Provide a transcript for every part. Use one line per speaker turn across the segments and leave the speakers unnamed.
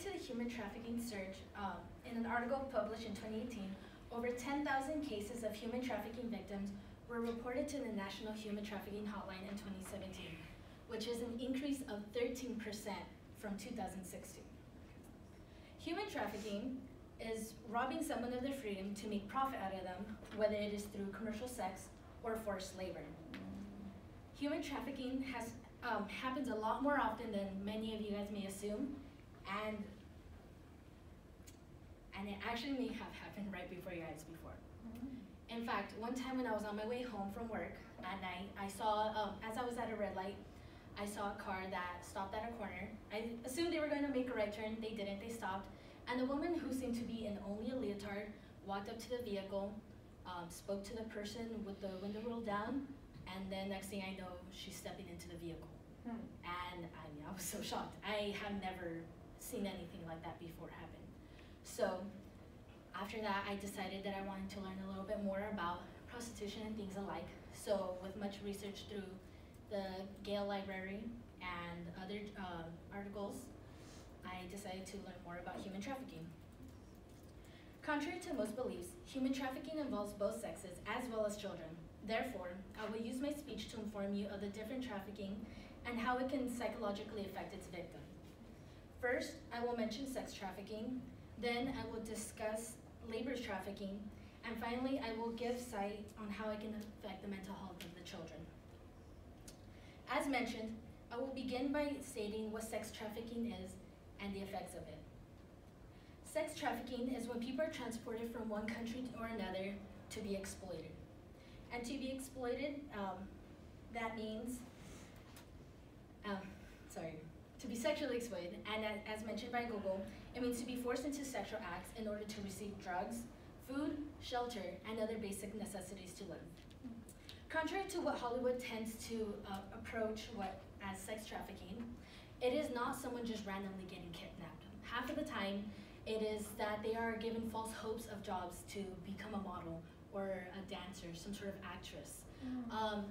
According to the Human Trafficking Search, in an article published in 2018, over 10,000 cases of human trafficking victims were reported to the National Human Trafficking Hotline in 2017, which is an increase of 13% from 2016. Human trafficking is robbing someone of their freedom to make profit out of them, whether it is through commercial sex or forced labor. Human trafficking happens a lot more often than many of you guys may assume, and it actually may have happened right before your eyes before. In fact, one time when I was on my way home from work at night, I saw, as I was at a red light, I saw a car that stopped at a corner. I assumed they were going to make a right turn. They didn't. They stopped. And the woman, who seemed to be in only a leotard, walked up to the vehicle, spoke to the person with the window rolled down, and then next thing I know, she's stepping into the vehicle. And I was so shocked. I have never seen anything like that before happen. So after that, I decided that I wanted to learn a little bit more about prostitution and things alike. So with much research through the Gale Library and other articles, I decided to learn more about human trafficking. Contrary to most beliefs, human trafficking involves both sexes as well as children. Therefore, I will use my speech to inform you of the different trafficking and how it can psychologically affect its victim. First, I will mention sex trafficking, then I will discuss labor trafficking, and finally, I will give sight on how it can affect the mental health of the children. As mentioned, I will begin by stating what sex trafficking is and the effects of it. Sex trafficking is when people are transported from one country or another to be exploited. And to be exploited, that means, to be sexually exploited, and as mentioned by Google, it means to be forced into sexual acts in order to receive drugs, food, shelter, and other basic necessities to live. Contrary to what Hollywood tends to approach as sex trafficking, it is not someone just randomly getting kidnapped. Half of the time, it is that they are given false hopes of jobs to become a model or a dancer, some sort of actress.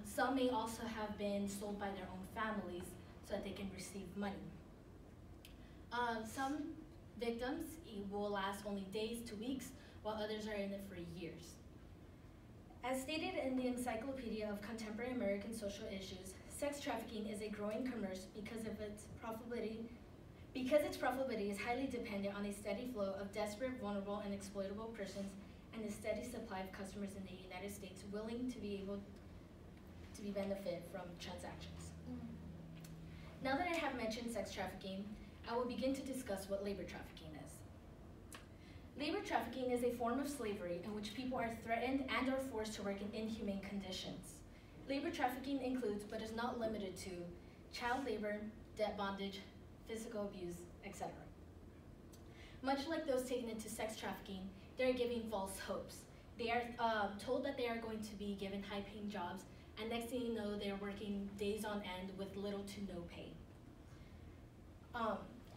Some may also have been sold by their own families so that they can receive money. Some victims will last only days to weeks, while others are in it for years. As stated in the Encyclopedia of Contemporary American Social Issues, sex trafficking is a growing commerce because its profitability is highly dependent on a steady flow of desperate, vulnerable, and exploitable persons and a steady supply of customers in the United States willing to be able to benefit from transactions. Now that I have mentioned sex trafficking, I will begin to discuss what labor trafficking is. Labor trafficking is a form of slavery in which people are threatened and are forced to work in inhumane conditions. Labor trafficking includes, but is not limited to, child labor, debt bondage, physical abuse, etc. Much like those taken into sex trafficking, they are given false hopes. They are told that they are going to be given high-paying jobs, and next thing you know, they're working days on end with little to no pay.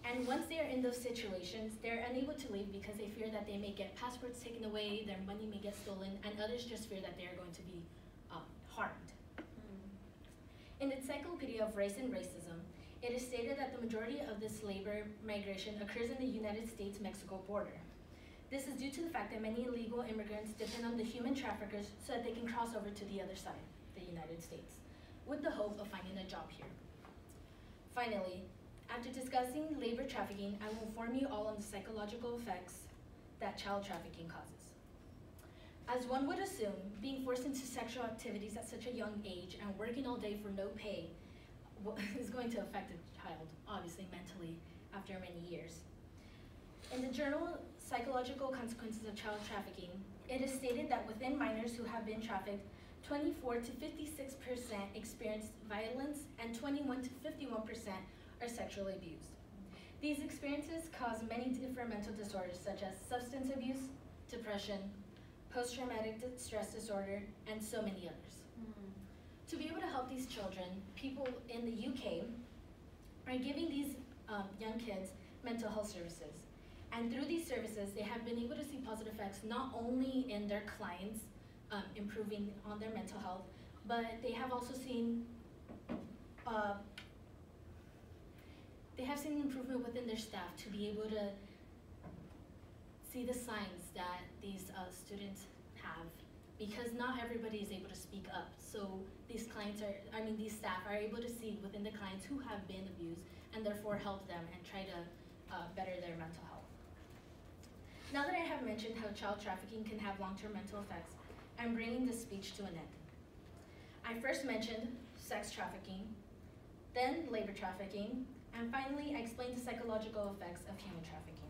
And once they are in those situations, they're unable to leave because they fear that they may get passports taken away, their money may get stolen, and others just fear that they are going to be harmed. In the Encyclopedia of Race and Racism, it is stated that the majority of this labor migration occurs in the United States-Mexico border. This is due to the fact that many illegal immigrants depend on the human traffickers so that they can cross over to the other side, the United States, with the hope of finding a job here. Finally, after discussing labor trafficking, I will inform you all on the psychological effects that child trafficking causes. As one would assume, being forced into sexual activities at such a young age and working all day for no pay is going to affect a child, obviously mentally, after many years. In the journal Psychological Consequences of Child Trafficking, it is stated that within minors who have been trafficked, 24 to 56% experience violence and 21 to 51% are sexually abused. These experiences cause many different mental disorders such as substance abuse, depression, post-traumatic stress disorder, and so many others. To be able to help these children, people in the UK are giving these young kids mental health services. And through these services, they have been able to see positive effects not only in their clients improving on their mental health, but they have also seen They have seen improvement within their staff to be able to see the signs that these students have, because not everybody is able to speak up. So these staff are able to see within the clients who have been abused and therefore help them and try to better their mental health. Now that I have mentioned how child trafficking can have long-term mental effects, I'm bringing this speech to an end. I first mentioned sex trafficking, then labor trafficking, and finally I explained the psychological effects of human trafficking.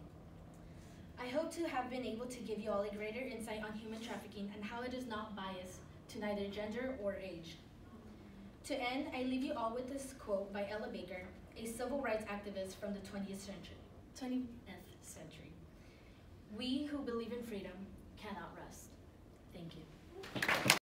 I hope to have been able to give you all a greater insight on human trafficking and how it is not biased to neither gender or age. To end, I leave you all with this quote by Ella Baker, a civil rights activist from the 20th century. We who believe in freedom cannot rest. Thank you.